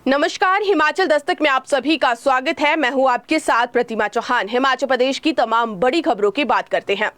नमस्कार, हिमाचल दस्तक में आप सभी का स्वागत है। मैं हूं आपके साथ प्रतिमा चौहान। हिमाचल प्रदेश की तमाम बड़ी खबरों की बात करते हैं।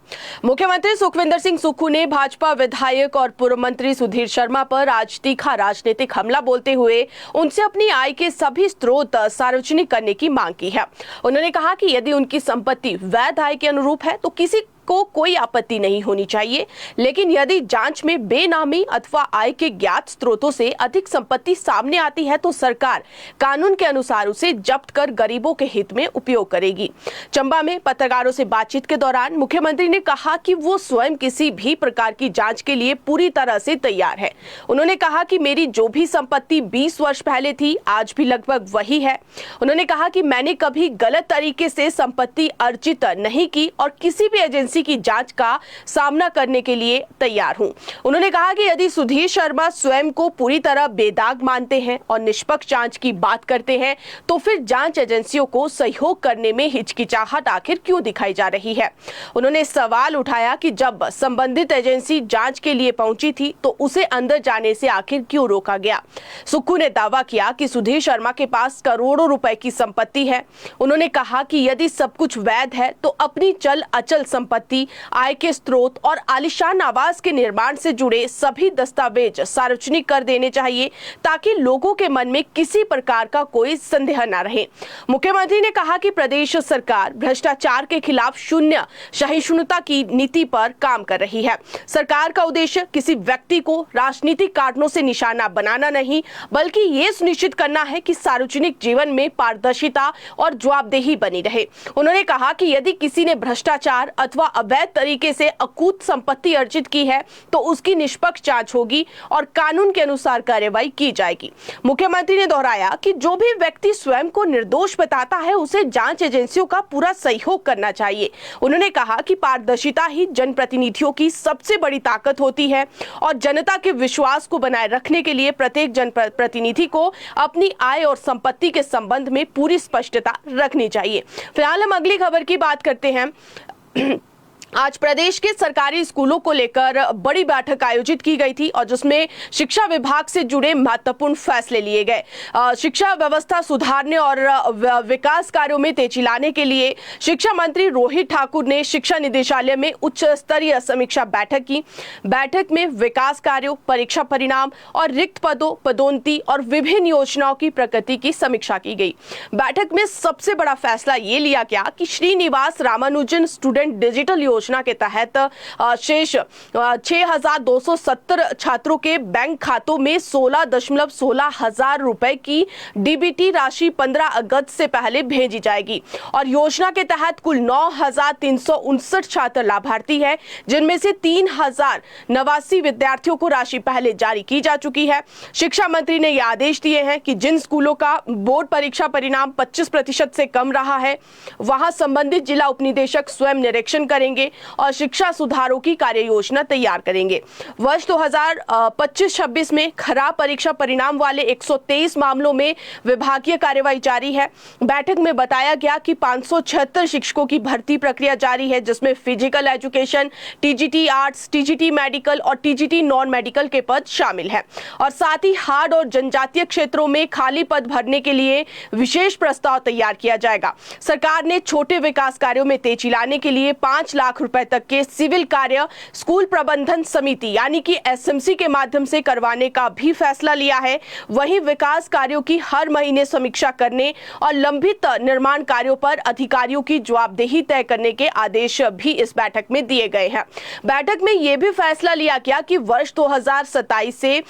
मुख्यमंत्री सुखविंदर सिंह सुक्खू ने भाजपा विधायक और पूर्व मंत्री सुधीर शर्मा पर आज तीखा राजनीतिक हमला बोलते हुए उनसे अपनी आय के सभी स्रोत सार्वजनिक करने की मांग की है। उन्होंने कहा कि यदि उनकी संपत्ति वैध आय के अनुरूप है तो किसी को कोई आपत्ति नहीं होनी चाहिए, लेकिन यदि जांच में बेनामी अथवा आय के ज्ञात स्रोतों से अधिक संपत्ति सामने आती है तो सरकार कानून के अनुसार उसे जब्त कर गरीबों के हित में उपयोग करेगी। चंबा में पत्रकारों से बातचीत के दौरान मुख्यमंत्री ने कहा कि वो स्वयं किसी भी प्रकार की जांच के लिए पूरी तरह से तैयार है। उन्होंने कहा कि मेरी जो भी संपत्ति 20 वर्ष पहले थी आज भी लगभग वही है। उन्होंने कहा कि मैंने कभी गलत तरीके से संपत्ति अर्जित नहीं की और किसी भी एजेंसी की जांच का सामना करने के लिए तैयार हूं। उन्होंने कहा कि यदि सुधीर शर्मा स्वयं को पूरी तरह बेदाग मानते हैं और निष्पक्ष जांच की बात करते हैं तो फिर जांच एजेंसियों को सहयोग करने में हिचकिचाहट आखिर क्यों दिखाई जा रही है। उन्होंने सवाल उठाया कि जब संबंधित एजेंसी जांच के लिए पहुंची थी तो उसे अंदर जाने से आखिर क्यों रोका गया। सुक्खू ने दावा किया कि सुधीर शर्मा के पास करोड़ों रुपए की संपत्ति है। उन्होंने कहा कि यदि सब कुछ वैध है तो अपनी चल अचल संपत्ति, आय के स्रोत और आलीशान आवास के निर्माण से जुड़े सभी दस्तावेज सार्वजनिक कर देने चाहिए ताकि लोगों के मन में किसी प्रकार का कोई संदेह न रहे। मुख्यमंत्री ने कहा कि प्रदेश सरकार भ्रष्टाचार के खिलाफ शून्य सहिष्णुता की नीति पर काम कर रही है। सरकार का उद्देश्य किसी व्यक्ति को राजनीतिक कारणों से निशाना बनाना नहीं, बल्कि ये सुनिश्चित करना है कि सार्वजनिक जीवन में पारदर्शिता और जवाबदेही बनी रहे। उन्होंने कहा कि यदि किसी ने भ्रष्टाचार अथवा अवैध तरीके से अकूत संपत्ति अर्जित की है तो उसकी निष्पक्ष जांच होगी और कानून के अनुसार कार्रवाई की जाएगी। मुख्यमंत्री ने दोहराया कि जो भी व्यक्ति स्वयं को निर्दोष बताता है उसे जांच एजेंसियों का पूरा सहयोग करना चाहिए। उन्होंने कहा कि पारदर्शिता ही जनप्रतिनिधियों की सबसे बड़ी ताकत होती है और जनता के विश्वास को बनाए रखने के लिए प्रत्येक जनप्रतिनिधि को अपनी आय और संपत्ति के संबंध में पूरी स्पष्टता रखनी चाहिए। फिलहाल हम अगली खबर की बात करते हैं। आज प्रदेश के सरकारी स्कूलों को लेकर बड़ी बैठक आयोजित की गई थी और जिसमें शिक्षा विभाग से जुड़े महत्वपूर्ण फैसले लिए गए। शिक्षा व्यवस्था सुधारने और विकास कार्यों में तेजी लाने के लिए शिक्षा मंत्री रोहित ठाकुर ने शिक्षा निदेशालय में उच्च स्तरीय समीक्षा बैठक की। बैठक में विकास कार्यों, परीक्षा परिणाम और रिक्त पदों, पदोन्नति और विभिन्न योजनाओं की प्रगति की समीक्षा की गई। बैठक में सबसे बड़ा फैसला ये लिया गया कि श्रीनिवास रामानुजन स्टूडेंट डिजिटल योजना के तहत शेष 6,270 छात्रों के बैंक खातों में 16,16 हजार रुपए की डीबीटी राशि 15 अगस्त से पहले भेजी जाएगी और योजना के तहत कुल 9,359 छात्र लाभार्थी हैं, जिनमें से 3,089 विद्यार्थियों को राशि पहले जारी की जा चुकी है। शिक्षा मंत्री ने यह आदेश दिए हैं कि जिन स्कूलों का बोर्ड परीक्षा परिणाम 25% से कम रहा है वहां संबंधित जिला उपनिदेशक स्वयं निरीक्षण करेंगे और शिक्षा सुधारों की कार्य योजना तैयार करेंगे। वर्ष 2025-26 में खराब परीक्षा परिणाम वाले 123 मामलों में विभागीय कार्यवाही जारी है। बैठक में बताया गया कि 576 शिक्षकों की भर्ती प्रक्रिया जारी है, जिसमें physical education, TGT arts, TGT medical और टीजीटी नॉन मेडिकल के पद शामिल हैं और साथ ही हार्ड और जनजातीय क्षेत्रों में खाली पद भरने के लिए विशेष प्रस्ताव तैयार किया जाएगा। सरकार ने छोटे विकास कार्यों में तेजी लाने के लिए 5 लाख रुपए तक के सिविल कार्य स्कूल प्रबंधन समिति यानी कि एसएमसी के माध्यम से करवाने का भी फैसला लिया है। वहीं विकास कार्यों की हर महीने समीक्षा करने और लंबित निर्माण कार्यों पर अधिकारियों की जवाबदेही तय करने के आदेश भी इस बैठक में दिए गए हैं। बैठक में यह भी फैसला लिया गया कि वर्ष 2027 से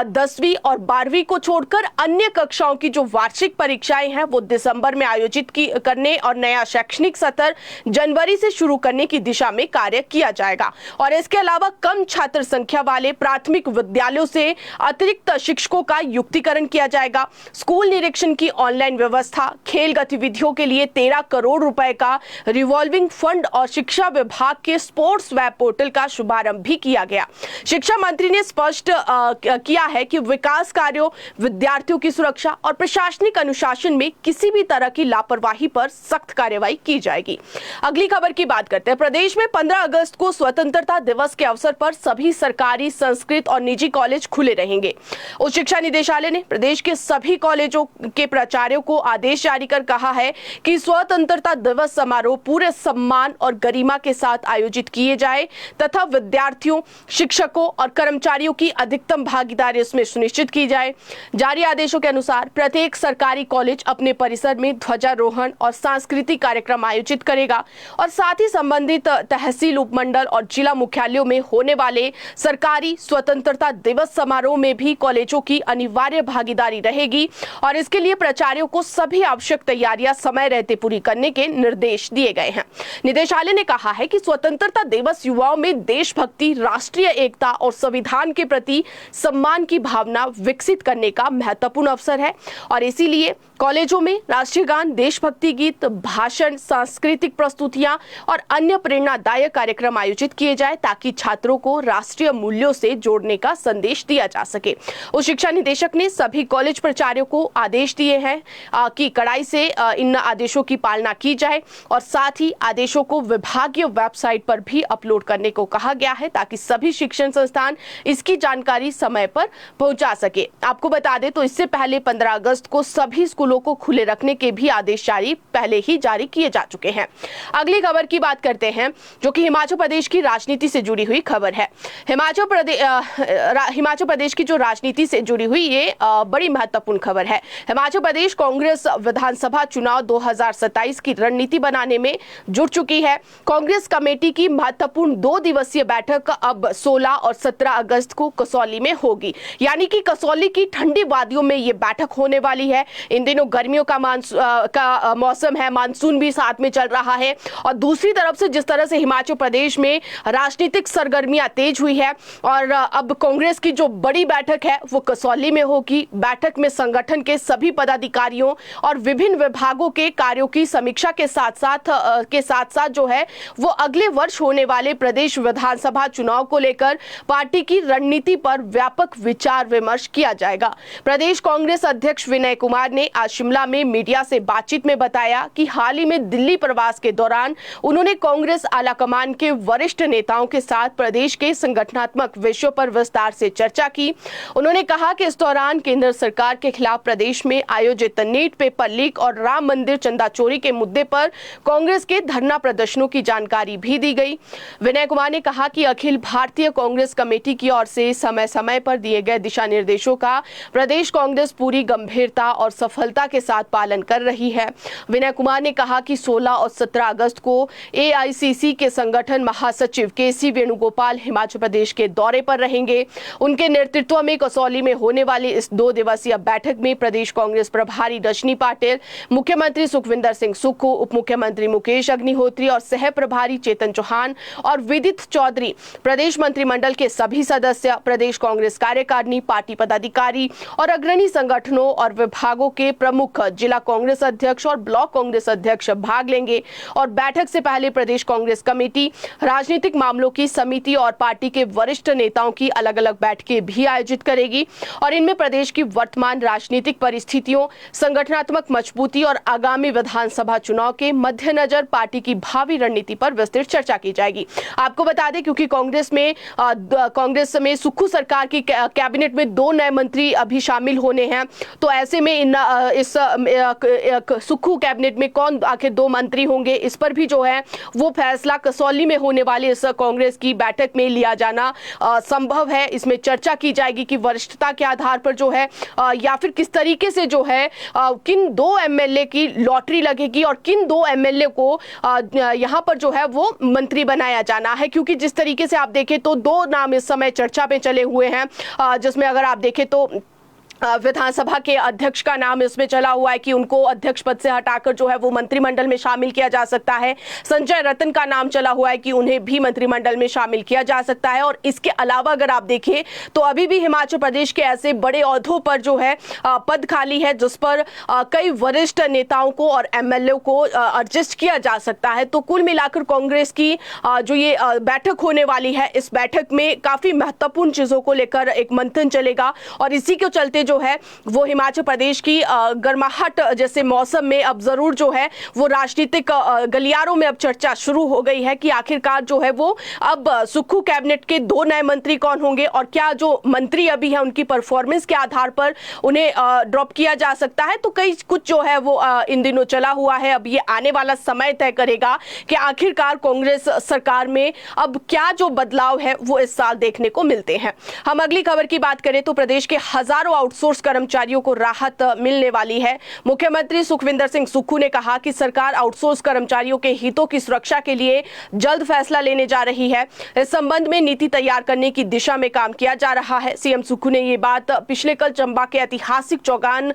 10वीं और 12वीं को छोड़कर अन्य कक्षाओं की जो वार्षिक परीक्षाएं हैं वो दिसंबर में आयोजित करने और नया शैक्षणिक सत्र जनवरी से शुरू करने की दिशा में कार्य किया जाएगा और इसके अलावा कम छात्र संख्या वाले प्राथमिक विद्यालयों से अतिरिक्त शिक्षकों का युक्तिकरण किया जाएगा। स्कूल निरीक्षण की ऑनलाइन व्यवस्था, खेल गतिविधियों के लिए 13 करोड़ रुपए का रिवॉल्विंग फंड और शिक्षा विभाग के स्पोर्ट्स वेब पोर्टल का शुभारंभ भी किया गया। शिक्षा मंत्री ने स्पष्ट किया है कि विकास कार्यों, विद्यार्थियों की सुरक्षा और प्रशासनिक अनुशासन में किसी भी तरह की लापरवाही पर सख्त कार्रवाई की जाएगी। अगली खबर की बात करते हैं। प्रदेश प्रदेश में 15 अगस्त को स्वतंत्रता दिवस के अवसर पर सभी सरकारी, संस्कृत और निजी कॉलेज खुले रहेंगे। उच्च शिक्षा निदेशालय ने प्रदेश के सभी कॉलेजों के प्राचार्यों को आदेश जारी कर कहा है कि स्वतंत्रता दिवस समारोह पूरे सम्मान और गरिमा के साथ आयोजित किए जाए तथा विद्यार्थियों, शिक्षकों और कर्मचारियों की अधिकतम भागीदारी इसमें सुनिश्चित की जाए। जारी आदेशों के अनुसार प्रत्येक सरकारी कॉलेज अपने परिसर में ध्वजारोहण और सांस्कृतिक कार्यक्रम आयोजित करेगा और साथ ही संबंधित तहसील, उपमंडल और जिला मुख्यालयों में होने वाले सरकारी स्वतंत्रता दिवस समारोह में भी कॉलेजों की अनिवार्य भागीदारी रहेगी और इसके लिए प्राचार्यों को सभी आवश्यक तैयारियां समय रहते पूरी करने के निर्देश दिए गए हैं। निदेशालय ने कहा है कि स्वतंत्रता दिवस युवाओं में देशभक्ति, राष्ट्रीय एकता और संविधान के प्रति सम्मान की भावना विकसित करने का महत्वपूर्ण अवसर है और इसीलिए कॉलेजों में राष्ट्रीय गान, देशभक्ति गीत, भाषण, सांस्कृतिक प्रस्तुतियां और अन्य प्रेरणादायक कार्यक्रम आयोजित किए जाए ताकि छात्रों को राष्ट्रीय मूल्यों से जोड़ने का संदेश दिया जा सके। उच्च शिक्षा निदेशक ने सभी कॉलेज प्राचार्यों को आदेश दिए हैं कि कड़ाई से इन आदेशों की पालना की जाए और साथ ही आदेशों को विभागीय वेबसाइट पर भी अपलोड करने को कहा गया है ताकि सभी शिक्षण संस्थान इसकी जानकारी समय पर पहुंचा सके। आपको बता दें तो इससे पहले 15 अगस्त को सभी स्कूलों को खुले रखने के भी आदेश पहले ही जारी किए जा चुके हैं। अगली खबर की बात करते हैं जो कि हिमाचल प्रदेश की राजनीति से जुड़ी हुई खबर है। हिमाचल प्रदेश की जो राजनीति से जुड़ी हुई ये बड़ी महत्वपूर्ण खबर है। हिमाचल प्रदेश कांग्रेस विधानसभा चुनाव 2027 की रणनीति बनाने में जुट चुकी है। कांग्रेस कमेटी की महत्वपूर्ण 2 दिवसीय बैठक अब 16 और 17 अगस्त को कसौली में होगी, यानी कि कसौली की ठंडी वादियों में ये बैठक होने वाली है। इन दिनों गर्मियों का मौसम है, मानसून भी साथ में चल रहा है और दूसरी तरफ से जिस तरह से हिमाचल प्रदेश में राजनीतिक सरगर्मियां तेज हुई है और अब कांग्रेस की जो बड़ी बैठक है वो कसौली में होगी। बैठक में संगठन के सभी पदाधिकारियों और विभिन्न विभागों के कार्यों की समीक्षा के साथ जो है वो अगले वर्ष होने वाले प्रदेश विधानसभा चुनाव को लेकर पार्टी की रणनीति पर व्यापक विचार विमर्श किया जाएगा। प्रदेश कांग्रेस अध्यक्ष विनय कुमार ने आज शिमला में मीडिया से बातचीत में बताया कि हाल ही में दिल्ली प्रवास के दौरान उन्होंने कांग्रेस आलाकमान के वरिष्ठ नेताओं के साथ प्रदेश के संगठनात्मक विषयों पर विस्तार से चर्चा की। उन्होंने कहा कि इस दौरान केंद्र सरकार के खिलाफ प्रदेश में आयोजित नीट पेपर लीक और राम मंदिर चंदा चोरी के मुद्दे पर कांग्रेस के धरना प्रदर्शनों की जानकारी भी दी गई। विनय कुमार ने कहा कि अखिल भारतीय कांग्रेस कमेटी की ओर से समय समय पर दिए गए दिशा निर्देशों का प्रदेश कांग्रेस पूरी गंभीरता और सफलता के साथ पालन कर रही है। विनय कुमार ने कहा कि 16 और 17 अगस्त को एआईसीसी के संगठन महासचिव केसी वेणुगोपाल हिमाचल प्रदेश के दौरे पर रहेंगे। उनके नेतृत्व में कसौली में होने वाली इस 2 दिवसीय बैठक में प्रदेश कांग्रेस प्रभारी रजनी पाटिल, मुख्यमंत्री सुखविंदर सिंह सुक्खू, उप मुख्यमंत्री मुकेश अग्निहोत्री और सह प्रभारी चेतन चौहान और विदित चौधरी, प्रदेश मंत्रिमंडल के सभी सदस्य, प्रदेश कांग्रेस कार्यकारिणी, पार्टी पदाधिकारी और अग्रणी संगठनों और विभागों के प्रमुख, जिला कांग्रेस अध्यक्ष और ब्लॉक कांग्रेस अध्यक्ष भाग लेंगे और बैठक से पहले प्रदेश कांग्रेस कमेटी, राजनीतिक मामलों की समिति और पार्टी के वरिष्ठ नेताओं की अलग-अलग बैठकें भी आयोजित करेगी और इनमें प्रदेश की वर्तमान राजनीतिक परिस्थितियों, संगठनात्मक मजबूती और आगामी विधानसभा चुनाव के मद्देनजर पार्टी की भावी रणनीति पर विस्तृत चर्चा की जाएगी। आपको बता दें क्योंकि कांग्रेस में सुक्खू सरकार की कैबिनेट में 2 नए मंत्री अभी शामिल होने हैं, तो ऐसे में इस सुक्खू कैबिनेट में कौन आखिर 2 मंत्री होंगे, इस पर भी जो है वो फैसला कसौली में होने वाली इस कांग्रेस की बैठक में लिया जाना संभव है। इसमें चर्चा की जाएगी कि वरिष्ठता के आधार पर जो है या फिर किस तरीके से जो है किन 2 एमएलए की लॉटरी लगेगी और किन 2 एमएलए को यहां पर जो है वो मंत्री बनाया जाना है, क्योंकि जिस तरीके से आप देखें तो 2 नाम इस समय चर्चा पे चले हुए हैं, जिसमें अगर आप देखें तो विधानसभा के अध्यक्ष का नाम इसमें चला हुआ है कि उनको अध्यक्ष पद से हटाकर जो है वो मंत्रिमंडल में शामिल किया जा सकता है। संजय रतन का नाम चला हुआ है कि उन्हें भी मंत्रिमंडल में शामिल किया जा सकता है। और इसके अलावा अगर आप देखें तो अभी भी हिमाचल प्रदेश के ऐसे बड़े ओहदों पर जो है पद खाली है जिस पर कई वरिष्ठ नेताओं को और एमएलए को एडजस्ट किया जा सकता है। तो कुल मिलाकर कांग्रेस की जो ये बैठक होने वाली है, इस बैठक में काफी महत्वपूर्ण चीजों को लेकर एक मंथन चलेगा और इसी के चलते जो है वो हिमाचल प्रदेश की गर्माहट जैसे मौसम में अब जरूर जो है वो राजनीतिक गलियारों में अब चर्चा शुरू हो गई है कि आखिरकार जो है वो अब सुक्खू कैबिनेट के 2 नए मंत्री कौन होंगे और क्या जो मंत्री अभी है उनकी परफॉर्मेंस के आधार पर उन्हें ड्रॉप किया जा सकता है। तो कई कुछ जो है वो इन दिनों चला हुआ है। अब ये आने वाला समय तय करेगा कि आखिरकार कांग्रेस सरकार में अब क्या जो बदलाव है वो इस साल देखने को मिलते हैं। हम अगली खबर की बात करें तो प्रदेश के हजारों आउटसोर्स कर्मचारियों को राहत मिलने वाली है। मुख्यमंत्री सुखविंदर सिंह सुक्खू ने कहा कि सरकार आउटसोर्स कर्मचारियों के हितों की सुरक्षा के लिए जल्द फैसला लेने जा रही है। इस संबंध में नीति तैयार करने की दिशा में काम किया जा रहा है। सीएम सुक्खू ने ये बात पिछले कल चंबा के ऐतिहासिक चौगान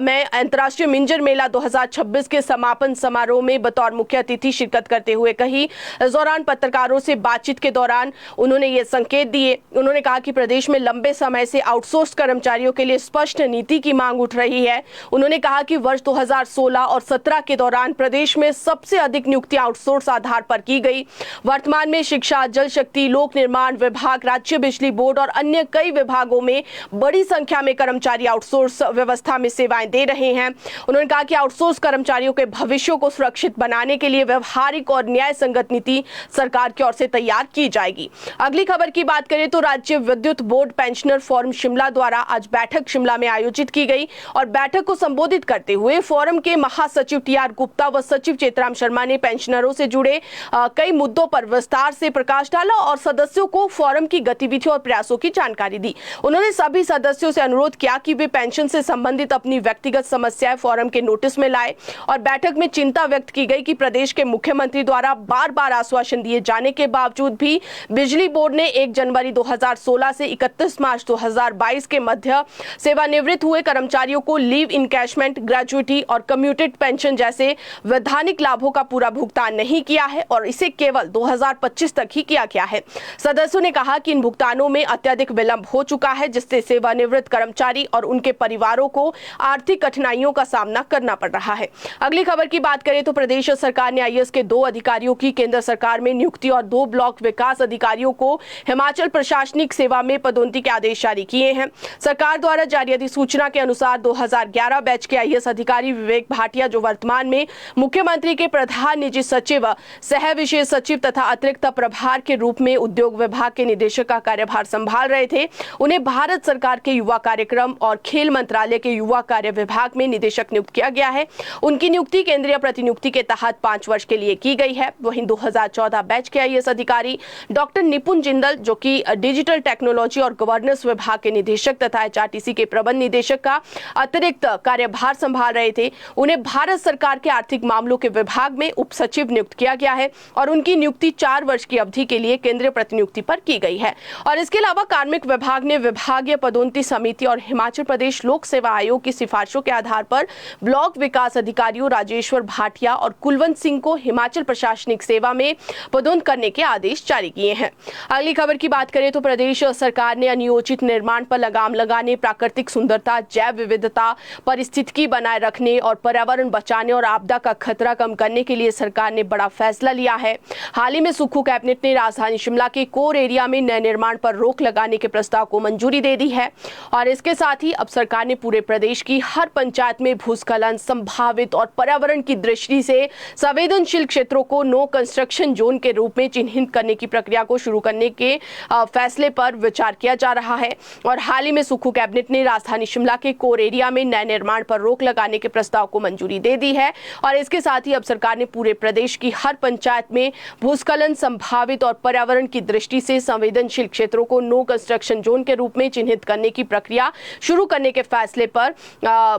में अंतर्राष्ट्रीय मिंजर मेला 2026 के समापन समारोह में बतौर मुख्य अतिथि शिरकत करते हुए कही। इस दौरान पत्रकारों से बातचीत के दौरान उन्होंने ये संकेत दिए। उन्होंने कहा कि प्रदेश में लंबे समय से आउटसोर्स कर्मचारियों के लिए स्पष्ट नीति की मांग उठ रही है। उन्होंने कहा कि वर्ष 2016 और 17 के दौरान प्रदेश में सबसे अधिक नियुक्ति आउटसोर्स आधार पर की गई। वर्तमान में शिक्षा, जल शक्ति, लोक निर्माण विभाग, राज्य बिजली बोर्ड और अन्य कई विभागों में बड़ी संख्या में कर्मचारी आउटसोर्स व्यवस्था में सेवाएं दे रहे हैं। उन्होंने कहा कि आउटसोर्स कर्मचारियों के भविष्य को सुरक्षित बनाने के लिए व्यवहारिक और न्याय संगत नीति सरकार की ओर से तैयार की जाएगी। अगली खबर की बात करें तो राज्य विद्युत बोर्ड पेंशनर फोरम शिमला द्वारा आज बैठक शिमला में आयोजित की गई और बैठक को संबोधित करते हुए फोरम के महासचिव टीआर गुप्ता व सचिव चेतराम शर्मा ने पेंशनरों से जुड़े कई मुद्दों पर विस्तार से प्रकाश डाला और सदस्यों को फोरम की गतिविधियों और प्रयासों की जानकारी दी। उन्होंने सभी सदस्यों से अनुरोध किया कि वे पेंशन से संबंधित अपनी व्यक्तिगत समस्याएं फोरम के नोटिस में लाए और बैठक में चिंता व्यक्त की गई कि प्रदेश के मुख्यमंत्री द्वारा बार-बार आश्वासन दिए जाने के बावजूद भी बिजली बोर्ड ने 1 जनवरी 2016 से 31 मार्च 2022 के मध्य सेवानिवृत्त हुए कर्मचारियों को लीव इनकैशमेंट, ग्रेजुइटी और कम्यूटेड पेंशन जैसे वैधानिक लाभों का पूरा भुगतान नहीं किया है और इसे केवल 2025 तक ही किया गया है। सदस्यों ने कहा कि इन भुगतानों में अत्यधिक विलंब हो चुका है जिससे सेवानिवृत्त कर्मचारी और उनके परिवारों को आर्थिक कठिनाइयों का सामना करना पड़ रहा है। अगली खबर की बात करें तो प्रदेश सरकार ने आईएएस के 2 अधिकारियों की केंद्र सरकार में नियुक्ति और 2 ब्लॉक विकास अधिकारियों को हिमाचल प्रशासनिक सेवा में पदोन्नति के आदेश जारी किए हैं। सरकार द्वारा जारी अधिसूचना के अनुसार 2011 बैच के आईएएस अधिकारी विवेक भाटिया जो वर्तमान में मुख्यमंत्री के प्रधान निजी सचिव, सह विशेष सचिव तथा अतिरिक्त प्रभार के रूप में उद्योग विभाग के निदेशक का कार्यभार संभाल रहे थे, उन्हें भारत सरकार के युवा कार्यक्रम और खेल मंत्रालय के युवा कार्य विभाग में निदेशक नियुक्त किया गया है। उनकी नियुक्ति केंद्रीय प्रतिनियुक्ति के तहत 5 वर्ष के लिए की गई है। वहीं 2014 बैच के आईएएस अधिकारी डॉक्टर निपुण जिंदल जो कि डिजिटल टेक्नोलॉजी और गवर्नेंस विभाग के निदेशक तथा एचआरटीसी के प्रबंध निदेशक का अतिरिक्त कार्यभार संभाल रहे थे, उन्हें भारत सरकार के आर्थिक मामलों के विभाग में उप सचिव नियुक्त किया गया है और उनकी नियुक्ति 4 वर्ष की अवधि के लिए केंद्रीय प्रतिनियुक्ति पर की गई है। और इसके अलावा कार्मिक विभाग ने विभागीय पदोन्नति समिति और हिमाचल प्रदेश लोक सेवा आयोग की सिफारिशों के आधार पर ब्लॉक विकास अधिकारियों राजेश्वर भाटिया और कुलवंत सिंह को हिमाचल प्रशासनिक सेवा में पदोन्नत करने के आदेश जारी किए हैं। अगली खबर की बात करें तो प्रदेश सरकार ने अनियोजित निर्माण पर लगाम लगाने, प्राकृतिक सुंदरता, जैव विविधता, पारिस्थितिकी बनाए रखने और पर्यावरण बचाने और आपदा का खतरा कम करने के लिए सरकार ने बड़ा फैसला लिया है। हाल ही में सुक्खू कैबिनेट ने राजधानी शिमला के कोर एरिया में नए निर्माण पर रोक लगाने के प्रस्ताव को मंजूरी दे दी है और इसके साथ ही अब सरकार ने पूरे प्रदेश की हर पंचायत में भूस्खलन संभावित और पर्यावरण की दृष्टि से संवेदनशील क्षेत्रों को नो कंस्ट्रक्शन जोन के रूप में चिन्हित करने की प्रक्रिया को शुरू करने के फैसले पर विचार किया जा रहा है। और हाल ही में सुक्खू कैबिनेट ने राजधानी शिमला के कोर एरिया में नए निर्माण पर रोक लगाने के प्रस्ताव को मंजूरी दे दी है और इसके साथ ही अब सरकार ने पूरे प्रदेश की हर पंचायत में भूस्खलन संभावित और पर्यावरण की दृष्टि से संवेदनशील क्षेत्रों को नो कंस्ट्रक्शन जोन के रूप में चिन्हित करने की प्रक्रिया शुरू करने के फैसले पर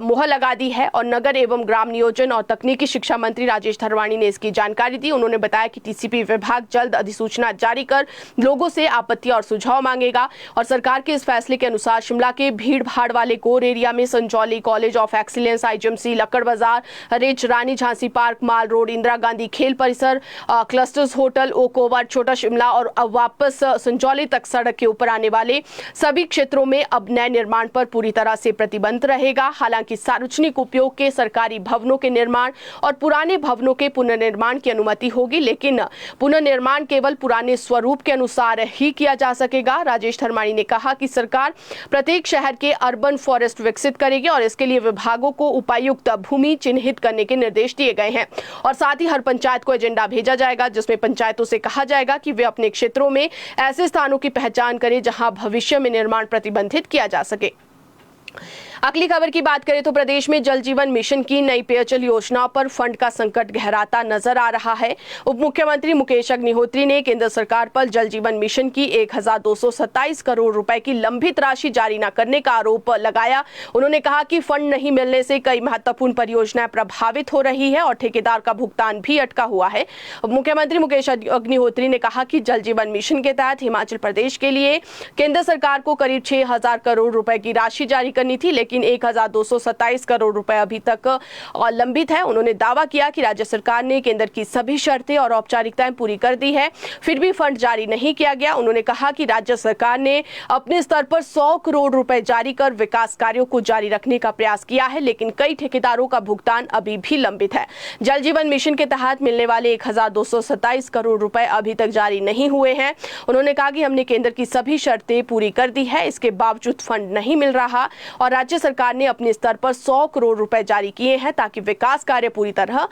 मुहर लगा दी है। और नगर एवं ग्राम नियोजन और तकनीकी शिक्षा मंत्री राजेश धरवानी ने इसकी जानकारी दी। उन्होंने बताया कि टीसीपी विभाग जल्द अधिसूचना जारी कर लोगों से आपत्ति और सुझाव मांगेगा और सरकार के इस फैसले के अनुसार शिमला के भीड़ भाड़ वाले कोर एरिया में Sanjauli, college of excellence, IGMC, Lakkar Bazaar, ridge, Rani Jhansi park, mall road, Indira Gandhi Khel Parisar, clusters hotel, okay over, छोटा शिमला और अब वापस संजौली तक सड़क के ऊपर आने वाले सभी क्षेत्रों में अब नए निर्माण पर पूरी तरह से प्रतिबंध रहेगा। हालांकि सार्वजनिक उपयोग के सरकारी भवनों के निर्माण और पुराने भवनों के पुनर्निर्माण की अनुमति होगी, लेकिन पुनर्निर्माण केवल पुराने स्वरूप के अनुसार ही किया जा सकेगा। राजेश धर्माणी ने कहा कि सरकार प्रत्येक शहर के अर्बन फॉरेस्ट विकसित करेगी और इसके लिए विभागों को उपायुक्त भूमि चिन्हित करने के निर्देश दिए गए हैं और साथ ही हर पंचायत को एजेंडा भेजा जाएगा जिसमें पंचायतों से कहा जाएगा कि वे अपने क्षेत्रों में ऐसे स्थानों की पहचान करें जहां भविष्य में निर्माण प्रतिबंधित किया जा सके। अगली खबर की बात करें तो प्रदेश में जल जीवन मिशन की नई पेयजल योजना पर फंड का संकट गहराता नजर आ रहा है। उप मुख्यमंत्री मुकेश अग्निहोत्री ने केंद्र सरकार पर जल जीवन मिशन की 1227 करोड़ रुपए की लंबित राशि जारी न करने का आरोप लगाया। उन्होंने कहा कि फंड नहीं मिलने से कई महत्वपूर्ण परियोजनाएं प्रभावित हो रही है और ठेकेदार का भुगतान भी अटका हुआ है। उप मुख्यमंत्री मुकेश अग्निहोत्री ने कहा कि जल जीवन मिशन के तहत हिमाचल प्रदेश के लिए केंद्र सरकार को करीब 6000 करोड़ रुपए की राशि जारी करनी थी, लेकिन 1227 करोड़ रुपए अभी तक लंबित है। उन्होंने दावा किया कि राज्य सरकार ने केंद्र की सभी शर्तें और औपचारिकताएं पूरी कर दी है, फिर भी फंड जारी नहीं किया गया। उन्होंने कहा कि राज्य सरकार ने अपने स्तर पर 100 करोड़ रुपए जारी कर विकास कार्यों को जारी रखने का प्रयास किया है, लेकिन कई ठेकेदारों का भुगतान अभी भी लंबित है। जल जीवन मिशन के तहत मिलने वाले 1227 करोड़ रुपए अभी तक जारी नहीं हुए हैं। उन्होंने कहा कि हमने केंद्र की सभी शर्तें पूरी कर दी है, इसके बावजूद फंड नहीं मिल रहा और राज्य सरकार ने अपने स्तर पर 100 करोड़ रुपए जारी किए हैं ताकि विकास कार्य पूरी तरह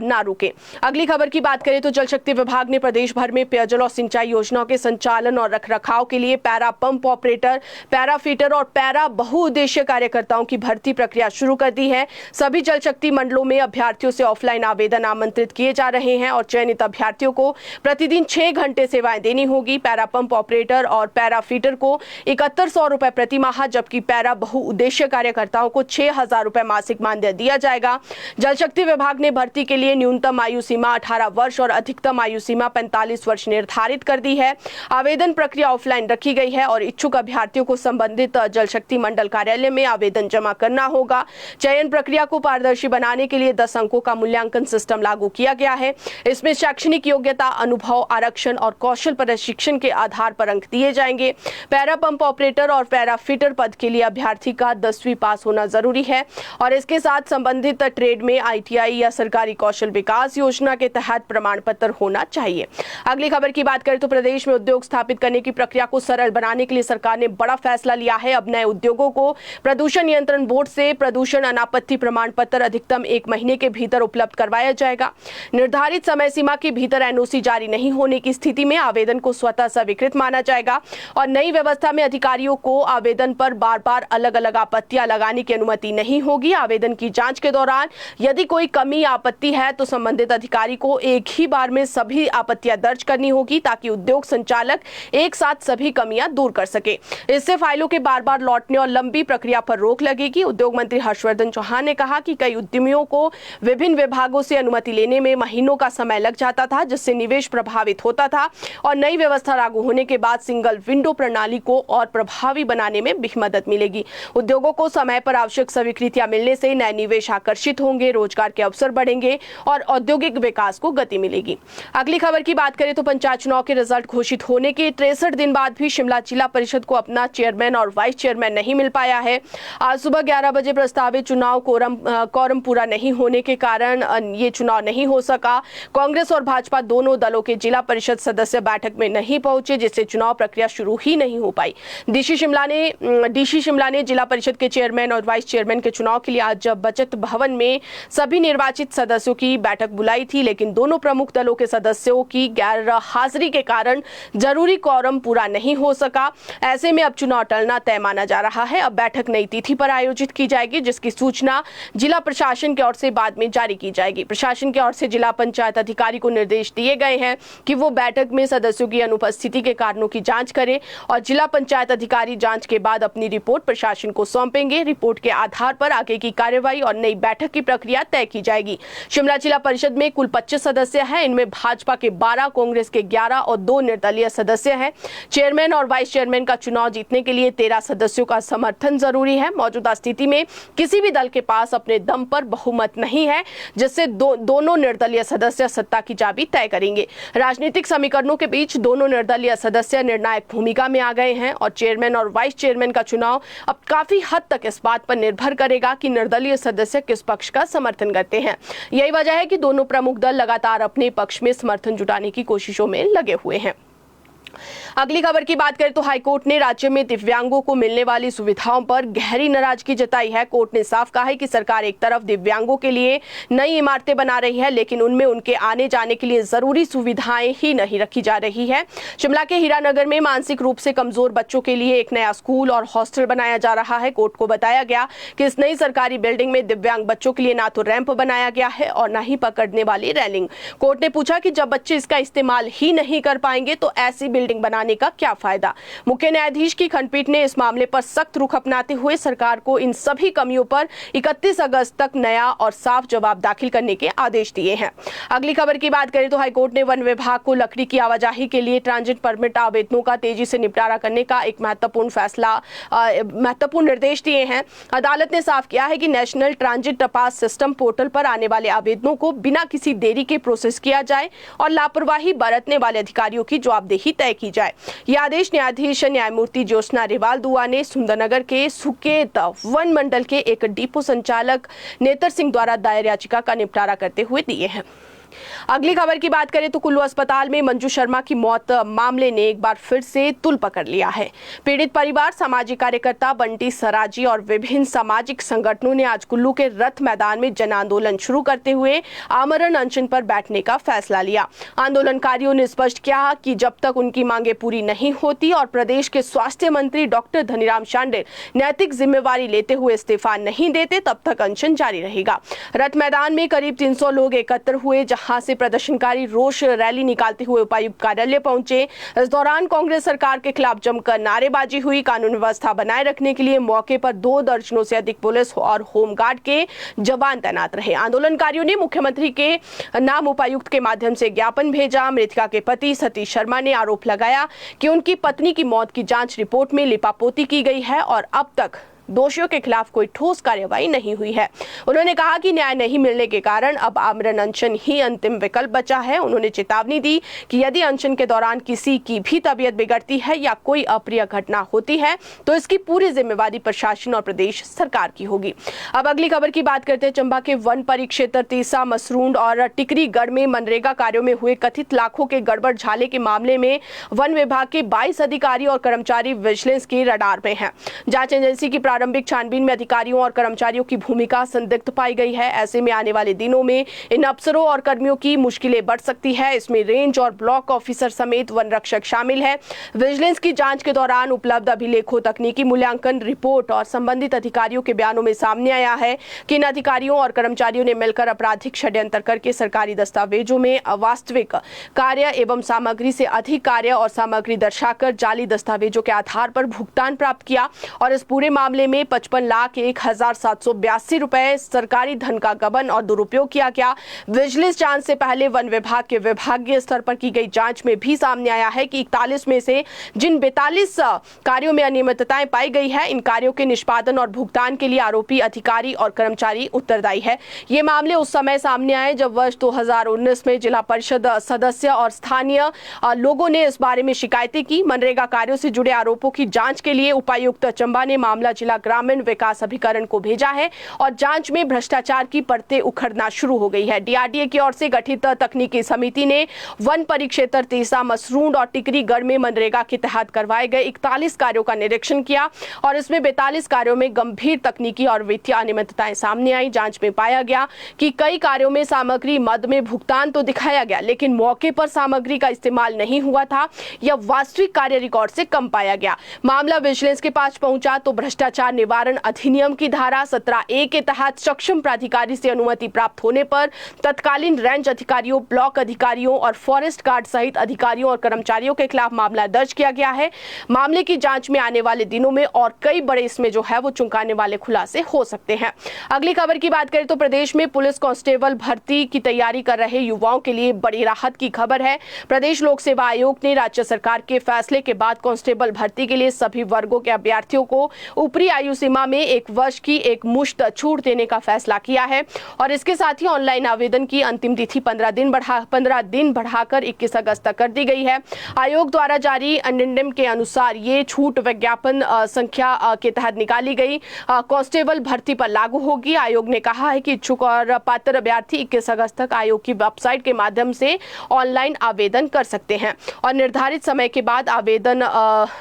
ना रुके। अगली खबर की बात करें तो जल शक्ति विभाग ने प्रदेश भर में पेयजल और सिंचाई योजनाओं के संचालन और रखरखाव के लिए para pump operator, para fitter और पैरा बहुउद्देशीय कार्यकर्ताओं की भर्ती प्रक्रिया शुरू कर दी है। सभी जल शक्ति मंडलों में अभ्यर्थियों से ऑफलाइन आवेदन आमंत्रित किए जा रहे हैं और चयनित अभ्यर्थियों को प्रतिदिन 6 घंटे सेवाएं देनी होगी। पैरा पंप ऑपरेटर और पैरा फीटर को 7100 रुपए प्रति माह, जबकि पैरा बहुउद्देशीय कार्यकर्ताओं को 6000 रुपए मासिक मानदेय दिया जाएगा। जल शक्ति विभाग ने भर्ती के लिए न्यूनतम आयु सीमा 18 वर्ष और अधिकतम आयु सीमा 45 वर्ष निर्धारित कर दी है। आवेदन प्रक्रिया ऑफलाइन रखी गई है और इच्छुक अभ्यर्थियों को संबंधित जल शक्ति मंडल कार्यालय में आवेदन जमा करना होगा। चयन प्रक्रिया को पारदर्शी बनाने के लिए 10 अंकों का मूल्यांकन सिस्टम लागू किया गया है। इसमें शैक्षणिक योग्यता, अनुभव, आरक्षण और कौशल प्रशिक्षण के आधार पर अंक दिए जाएंगे। पैरा पंप ऑपरेटर और पैरा फिटर पद के लिए अभ्यर्थी का 10वीं पास होना जरूरी है और इसके साथ संबंधित ट्रेड में ITI या सरकारी कौशल विकास योजना के तहत प्रमाण पत्र होना चाहिए। अगली खबर की बात करें तो प्रदेश में उद्योग स्थापित करने की प्रक्रिया को सरल बनाने के लिए सरकार ने बड़ा फैसला लिया है। अब नए उद्योगों को प्रदूषण नियंत्रण बोर्ड से प्रदूषण अनापत्ति प्रमाण पत्र अधिकतम 1 महीने के भीतर उपलब्ध करवाया जाएगा। निर्धारित समय सीमा के भीतर NOC जारी नहीं होने की स्थिति में आवेदन को स्वतः स्वीकृत माना जाएगा और नई व्यवस्था में अधिकारियों को आवेदन पर बार-बार अलग-अलग आपत्तियां लगाने की अनुमति नहीं होगी। आवेदन की जांच के दौरान यदि कोई कमी या आपत्ति है तो संबंधित अधिकारी को एक ही बार में सभी आपत्तियां दर्ज करनी होगी ताकि उद्योग संचालक एक साथ सभी कमियां दूर कर सके। इससे फाइलों के बार-बार लौटने और लंबी प्रक्रिया पर रोक लगेगी। उद्योग मंत्री हर्षवर्धन चौहान ने कहा कि कई उद्यमियों को विभिन्न विभागों से अनुमति लेने में महीनों का समय लग जाता था, जिससे निवेश प्रभावित होता था और नई व्यवस्था लागू होने के बाद सिंगल विंडो प्रणाली को और प्रभावी बनाने में भी मदद मिलेगी। उद्योगों को समय पर आवश्यक स्वीकृतियां मिलने से नए निवेश आकर्षित होंगे, रोजगार के अवसर बढ़ेंगे और औद्योगिक विकास को गति मिलेगी। अगली खबर की बात करें तो पंचायत चुनाव के रिजल्ट घोषित होने के 63 दिन बाद भी शिमला जिला परिषद को अपना चेयरमैन और वाइस चेयरमैन नहीं मिल पाया है। आज सुबह 11 बजे प्रस्तावित चुनाव कोरम पूरा नहीं होने के कारण ये चुनाव नहीं हो सका। कांग्रेस और भाजपा दोनों दलों के जिला परिषद सदस्य बैठक में नहीं पहुंचे, जिससे चुनाव प्रक्रिया शुरू ही नहीं हो पाई। डीसी शिमला ने जिला परिषद के चेयरमैन और वाइस चेयरमैन के चुनाव के लिए आज बचत भवन में सभी निर्वाचित सदस्यों की बैठक बुलाई थी, लेकिन दोनों प्रमुख दलों के सदस्यों की गैर हाजिरी के कारण जरूरी कोरम पूरा नहीं हो सका। ऐसे में अब चुनाव टलना तय माना जा रहा है। अब बैठक नई तिथि पर आयोजित की जाएगी, जिसकी सूचना जिला प्रशासन की ओर से बाद में जारी की जाएगी। प्रशासन की ओर से जिला पंचायत अधिकारी को निर्देश दिए गए हैं कि वो बैठक में सदस्यों की अनुपस्थिति के कारणों की जांच करे और जिला पंचायत अधिकारी जांच के बाद अपनी रिपोर्ट प्रशासन को सौंपेंगे। रिपोर्ट के आधार पर आगे की कार्यवाही और नई बैठक की प्रक्रिया तय की जाएगी। शिमला जिला परिषद में कुल 25 सदस्य हैं। इनमें भाजपा के 12, कांग्रेस के 11 और 2 निर्दलीय सदस्य हैं। चेयरमैन और वाइस चेयरमैन का चुनाव जीतने के लिए 13 सदस्यों का समर्थन जरूरी है। मौजूदा स्थिति में किसी भी दल के पास अपने दम पर बहुमत नहीं है, जिससे दोनों निर्दलीय सदस्य सत्ता की चाबी तय करेंगे। राजनीतिक समीकरणों के बीच दोनों निर्दलीय सदस्य निर्णायक भूमिका में आ गए हैं और चेयरमैन और वाइस चेयरमैन का चुनाव अब काफी हद तक इस बात पर निर्भर करेगा कि निर्दलीय सदस्य किस पक्ष का समर्थन करते हैं। यही वजह है कि दोनों प्रमुख दल लगातार अपने पक्ष में समर्थन जुटाने की कोशिशों में लगे हुए हैं। अगली खबर की बात करें तो हाईकोर्ट ने राज्य में दिव्यांगों को मिलने वाली सुविधाओं पर गहरी नाराजगी जताई है। कोर्ट ने साफ कहा है कि सरकार एक तरफ दिव्यांगों के लिए नई इमारतें बना रही है, लेकिन उनमें उनके आने जाने के लिए जरूरी सुविधाएं ही नहीं रखी जा रही है। शिमला के हीरानगर में मानसिक रूप से कमजोर बच्चों के लिए एक नया स्कूल और हॉस्टल बनाया जा रहा है। कोर्ट को बताया गया कि इस नई सरकारी बिल्डिंग में दिव्यांग बच्चों के लिए ना तो रैंप बनाया गया है और न ही पकड़ने वाली रेलिंग। कोर्ट ने पूछा कि जब बच्चे इसका इस्तेमाल ही नहीं कर पाएंगे तो ऐसी बिल्डिंग बनाने का क्या फायदा। मुख्य न्यायाधीश की खंडपीठ ने इस मामले पर सख्त रुख अपनाते हुए सरकार को इन सभी कमियों पर 31 अगस्त तक नया और साफ जवाब दाखिल करने के आदेश दिए हैं। अगली खबर की बात करें तो हाईकोर्ट ने वन विभाग को लकड़ी की आवाजाही के लिए ट्रांजिट परमिट आवेदनों का तेजी से निपटारा करने का एक महत्वपूर्ण निर्देश दिए हैं। अदालत ने साफ किया है कि national transit pass system portal पर आने वाले आवेदनों को बिना किसी देरी के प्रोसेस किया जाए और लापरवाही बरतने वाले अधिकारियों की जवाबदेही तय की जाए। यह आदेश न्यायाधीश न्यायमूर्ति ज्योत्सना रिवाल दुआ ने सुंदरनगर के सुकेत वन मंडल के एक डिपो संचालक नेतर सिंह द्वारा दायर याचिका का निपटारा करते हुए दिए हैं। अगली खबर की बात करें तो कुल्लू अस्पताल में मंजू शर्मा की मौत मामले ने एक बार फिर से तुल पकड़ लिया है। पीड़ित परिवार, सामाजिक कार्यकर्ता बंटी सराजी और विभिन्न सामाजिक संगठनों ने आज कुल्लू के रथ मैदान में जन आंदोलन शुरू करते हुए आमरण अनशन पर बैठने का फैसला लिया। आंदोलनकारियों ने स्पष्ट किया कि जब तक उनकी मांगे पूरी नहीं होती और प्रदेश के स्वास्थ्य मंत्री डॉक्टर धनीराम शांडिल नैतिक जिम्मेवारी लेते हुए इस्तीफा नहीं देते, तब तक अनशन जारी रहेगा। रथ मैदान में करीब 300 लोग एकत्र हुए, जहां से प्रदर्शनकारी रोष रैली निकालते हुए उपायुक्त कार्यालय पहुंचे। इस दौरान कांग्रेस सरकार के खिलाफ जमकर नारेबाजी हुई। कानून व्यवस्था बनाए रखने के लिए मौके पर 2 दर्जनों से अधिक पुलिस और होमगार्ड के जवान तैनात रहे। आंदोलनकारियों ने मुख्यमंत्री के नाम उपायुक्त के माध्यम से ज्ञापन भेजा। मृतका के पति सतीश शर्मा ने आरोप लगाया कि उनकी पत्नी की मौत की जांच रिपोर्ट में लिपापोती की गई है और अब तक दोषियों के खिलाफ कोई ठोस कार्रवाई नहीं हुई है। उन्होंने कहा कि न्याय नहीं मिलने के कारण अब आमरण अनशन ही अंतिम विकल्प बचा है। उन्होंने चेतावनी दी कि यदि अनशन के दौरान किसी की भी तबीयत बिगड़ती है या कोई अप्रिय घटना होती है तो इसकी पूरी जिम्मेवारी प्रशासन और प्रदेश सरकार की होगी। अब अगली खबर की बात करते हैं। चंबा के वन परिक्षेत्र तीसा, मसरूंड और टिकरीगढ़ में मनरेगा कार्यों में हुए कथित लाखों के गड़बड़ झाले के मामले में वन विभाग के 22 अधिकारी और कर्मचारी विजिलेंस के रडार में हैं। जांच एजेंसी की प्रारंभिक छानबीन में अधिकारियों और कर्मचारियों की भूमिका संदिग्ध पाई गई है। ऐसे में आने वाले दिनों में इन अफसरों और कर्मियों की मुश्किलें बढ़ सकती है। इसमें रेंज और ब्लॉक ऑफिसर समेत वन रक्षक शामिल है। विजिलेंस की जांच के दौरान उपलब्ध अभिलेखों, तकनीकी मूल्यांकन रिपोर्ट और संबंधित अधिकारियों के बयानों में सामने आया है कि इन अधिकारियों और कर्मचारियों ने मिलकर आपराधिक षड्यंत्र करके सरकारी दस्तावेजों में अवास्तविक कार्य एवं सामग्री से अधिक कार्य और सामग्री दर्शाकर जाली दस्तावेजों के आधार पर भुगतान प्राप्त किया और इस पूरे मामले में 55,01,782 रुपए सरकारी धन का गबन और दुरुपयोग किया गया। विजिलेंस जांच से पहले वन विभाग के विभागीय स्तर पर की गई जांच में भी सामने आया है कि 41 में से जिन 42 कार्यों में अनियमितताएं पाई गई है, इन कार्यों के निष्पादन और भुगतान के लिए आरोपी अधिकारी और कर्मचारी उत्तरदायी है। ये मामले उस समय सामने आए जब वर्ष 2019 में जिला परिषद सदस्य और स्थानीय लोगों ने इस बारे में शिकायतें की। मनरेगा कार्यों से जुड़े आरोपों की जांच के लिए उपायुक्त चंबा ने मामला जिला ग्रामीण विकास अभिकरण को भेजा है और जांच में भ्रष्टाचार की परतें उखड़ना शुरू हो गई है। डीआरडीए की ओर से गठित तकनीकी समिति ने वन परिक्षेत्र तीसा, मसरूंड और टिकरीगढ़ में मनरेगा के तहत करवाए गए 41 कार्यों का निरीक्षण किया और इसमें 42 कार्यों में गंभीर तकनीकी और वित्तीय अनियमितताएं सामने आई। जांच में पाया गया कि कई कार्यों में सामग्री मद में भुगतान तो दिखाया गया, लेकिन मौके पर सामग्री का इस्तेमाल नहीं हुआ था या वास्तविक कार्य रिकॉर्ड से कम पाया गया। मामला विजिलेंस के पास पहुंचा तो भ्रष्टाचार निवारण अधिनियम की धारा 17A के तहत सक्षम प्राधिकारी से अनुमति प्राप्त होने पर तत्कालीन रेंज अधिकारियों, ब्लॉक अधिकारियों और फॉरेस्ट गार्ड सहित अधिकारियों और कर्मचारियों के खिलाफ मामला दर्ज किया गया है। मामले की जांच में आने वाले दिनों में और कई बड़े इसमें जो है वो चौंकाने वाले खुलासे हो सकते हैं। अगली खबर की बात करें तो प्रदेश में पुलिस कांस्टेबल भर्ती की तैयारी कर रहे युवाओं के लिए बड़ी राहत की खबर है। प्रदेश लोक सेवा आयोग ने राज्य सरकार के फैसले के बाद कांस्टेबल भर्ती के लिए सभी वर्गों के अभ्यर्थियों को ऊपरी आयु सीमा में 1 वर्ष की एक मुश्त छूट देने का फैसला किया है और इसके साथ ही ऑनलाइन आवेदन की अंतिम तिथि 15 दिन बढ़ाकर 21 अगस्त तक कर दी गई है। आयोग द्वारा जारी अडेंडम के अनुसार ये छूट विज्ञापन संख्या के तहत निकाली गई कांस्टेबल भर्ती पर लागू होगी। आयोग ने कहा है कि इच्छुक और पात्र अभ्यर्थी 21 अगस्त तक आयोग की वेबसाइट के माध्यम से ऑनलाइन आवेदन कर सकते हैं और निर्धारित समय के बाद आवेदन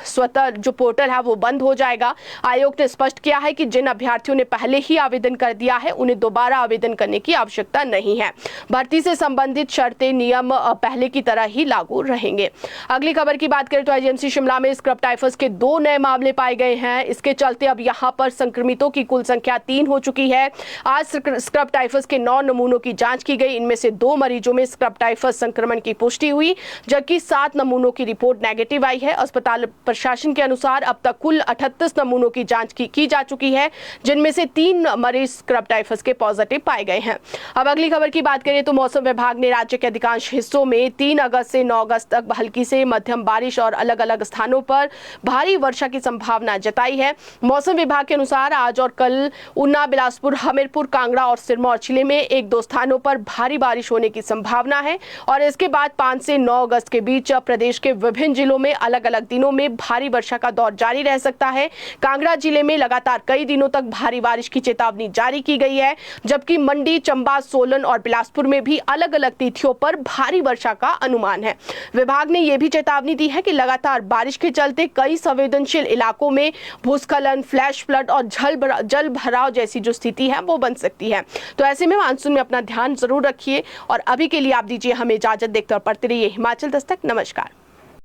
स्वतः जो पोर्टल है वो बंद हो जाएगा। आयोग ने स्पष्ट किया है कि जिन अभ्यर्थियों ने पहले ही आवेदन कर दिया है उन्हें दोबारा आवेदन करने की आवश्यकता नहीं है। भर्ती से संबंधित शर्तें नियम पहले की तरह ही लागू रहेंगे। अगली खबर की बात करें तो आईजीएमसी शिमला में स्क्रब टाइफस के 2 नए मामले पाए गए हैं। इसके चलते अब यहां पर संक्रमितों की कुल संख्या 3 हो चुकी है। आज स्क्रब टाइफस के 9 नमूनों की जांच की गई। इनमें से 2 मरीजों में स्क्रब टाइफस संक्रमण की पुष्टि हुई जबकि 7 नमूनों की रिपोर्ट नेगेटिव आई है। अस्पताल प्रशासन के अनुसार अब तक कुल 38 नमूनों की जांच की जा चुकी है जिनमें से 3 मरीज स्क्रब टाइफस के पॉजिटिव पाए गए हैं। अब अगली खबर की बात करें तो मौसम विभाग ने राज्य के अधिकांश हिस्सों में 3 अगस्त से 9 अगस्त तक हल्की से मध्यम बारिश और अलग अलग स्थानों पर भारी वर्षा की संभावना जताई है। मौसम विभाग के अनुसार आज और कल ऊना, बिलासपुर, हमीरपुर, कांगड़ा और सिरमौर जिले में 1-2 स्थानों पर भारी बारिश होने की संभावना है और इसके बाद 5 से 9 अगस्त के बीच प्रदेश के विभिन्न जिलों में अलग अलग दिनों में भारी वर्षा का दौर जारी रह सकता है। कांगड़ा जिले में लगातार कई दिनों तक भारी बारिश की चेतावनी जारी की गई है जबकि मंडी, चंबा, सोलन और बिलासपुर में भी अलग अलग तिथियों पर भारी वर्षा का अनुमान है। विभाग ने यह भी चेतावनी दी है कि लगातार बारिश के चलते कई संवेदनशील इलाकों में भूस्खलन, फ्लैश फ्लड और जल भराव जैसी जो स्थिति है वो बन सकती है। तो ऐसे में मानसून में अपना ध्यान जरूर रखिए और अभी के लिए आप दीजिए हमें इजाजत। देखते और पढ़ते रहिए हिमाचल दस्तक। नमस्कार।